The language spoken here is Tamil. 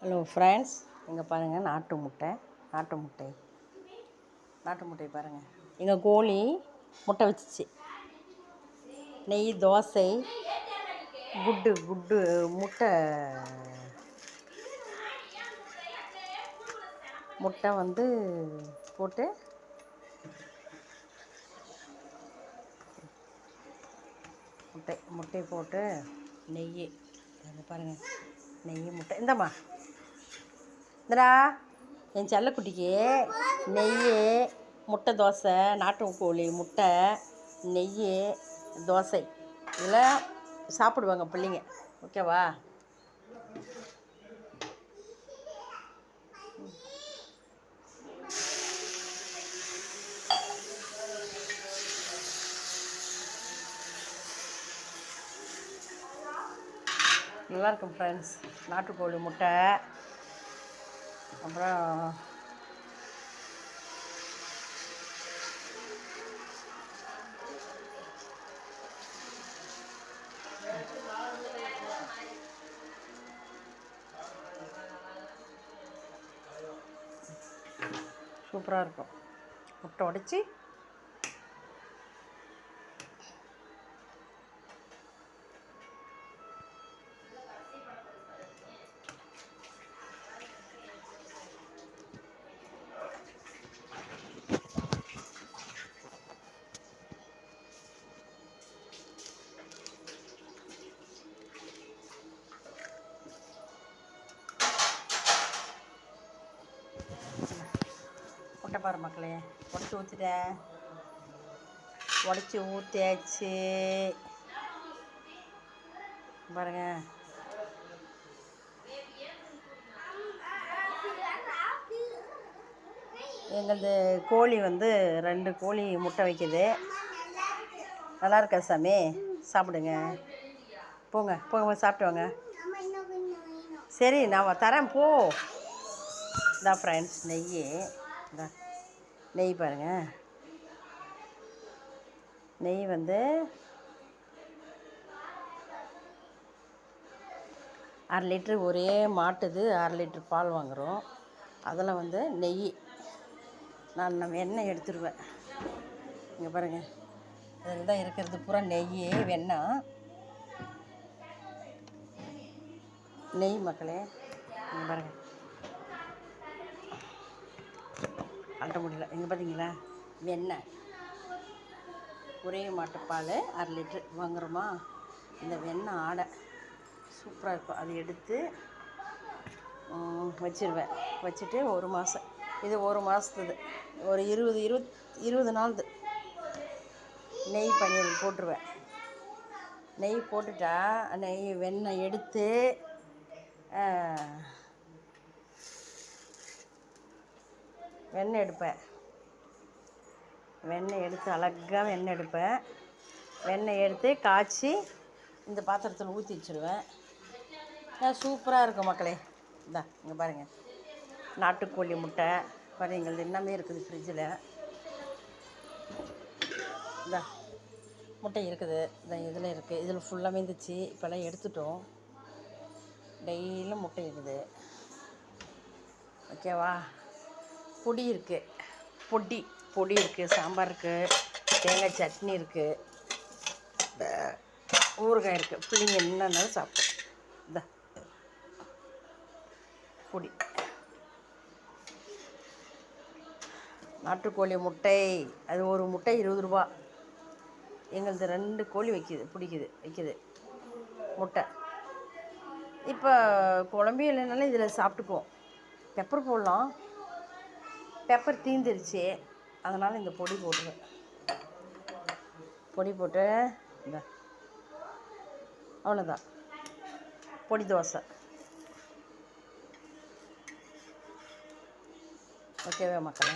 ஹலோ ஃப்ரெண்ட்ஸ், இங்கே பாருங்கள் நாட்டு முட்டை பாருங்கள். எங்கள் கோழி முட்டை வச்சிச்சு. நெய் தோசை குட்டு முட்டை வந்து போட்டு முட்டை போட்டு நெய் பாருங்கள். நெய் முட்டை இந்தம்மா இந்தடா என் செல்லக்குட்டிக்கு நெய் முட்டை தோசை, நாட்டு கோழி முட்டை நெய் தோசை இதெல்லாம் சாப்பிடுவாங்க பிள்ளைங்க. ஓகேவா? நல்லாயிருக்கும் ஃப்ரெண்ட்ஸ். நாட்டுக்கோழி முட்டை, அப்புறம் சூப்பராக இருக்கும். முட்டை உடைச்சி முட்டை பாரு மக்களே, உடச்சி ஊற்றியாச்சு பாருங்க. எங்களது கோழி வந்து 2 கோழி முட்டை வைக்கிது. நல்லா இருக்கா சாமி? சாப்பிடுங்க. போங்க சாப்பிட்டு வாங்க. சரி, நான் தரேன் போ. இதான் ஃப்ரெண்ட்ஸ் நெய் பாருங்கள். நெய் வந்து 1/2 லிட்ரு ஒரே மாட்டுது. 1/2 லிட்ரு பால் வாங்குகிறோம். அதில் வந்து நெய் நான் வெண்ணெய் எடுத்துடுவேன். இங்கே பாருங்கள், இதில் தான் இருக்கிறது பூரா நெய் மக்களே. இங்கே பாருங்கள், அல்ட்ட முடியல. இங்கே பார்த்தீங்களா, வெண்ணெய் ஒரே மாட்டுப்பால் 1/2 லிட்ரு வாங்குகிறோமா. இந்த வெண்ணெய் ஆடை சூப்பராக இருக்கும். அதை எடுத்து வச்சுருவேன். வச்சுட்டு 1 மாதம், இது 1 மாதத்துது, ஒரு 20 நாள்து நெய் பன்னீர் போட்டுருவேன். நெய் போட்டுட்டா வெண்ணெய் எடுத்து வெண்ணெய் எடுப்பேன். வெண்ணெய் எடுத்து காய்ச்சி இந்த பாத்திரத்தில் ஊற்றி வச்சுருவேன். சூப்பராக இருக்கும் மக்களே. இங்கே பாருங்கள், நாட்டுக்கோழி முட்டை பாருங்கள். எங்களுக்கு எல்லாமே இருக்குது ஃப்ரிட்ஜில். முட்டை இருக்குது. இதில் இருக்குது. இதில் ஃபுல்லாக இருந்துச்சு. இப்போல்லாம் எடுத்துட்டோம். டெய்லியும் முட்டை இருக்குது. ஓகேவா? பொடி இருக்குது. பொடி இருக்குது. சாம்பார் இருக்குது. தேங்காய் சட்னி இருக்குது. ஊறுகாய் இருக்குது. பிள்ளைங்க என்னன்னாலும் சாப்பிடும். பொடி நாட்டுக்கோழி முட்டை, அது ஒரு முட்டை 20 ரூபா. எங்களது 2 கோழி வைக்கிது முட்டை. இப்போ குழம்பே இல்லைனாலும் இதில் சாப்பிட்டுக்குவோம். பெப்பர் போடலாம். பெப்பர் தீந்துருச்சு, அதனால் இந்த பொடி போட்டுருவேன். பொடி போட்டு அவ்வளோதான். பொடி தோசை. ஓகேவா மக்களே?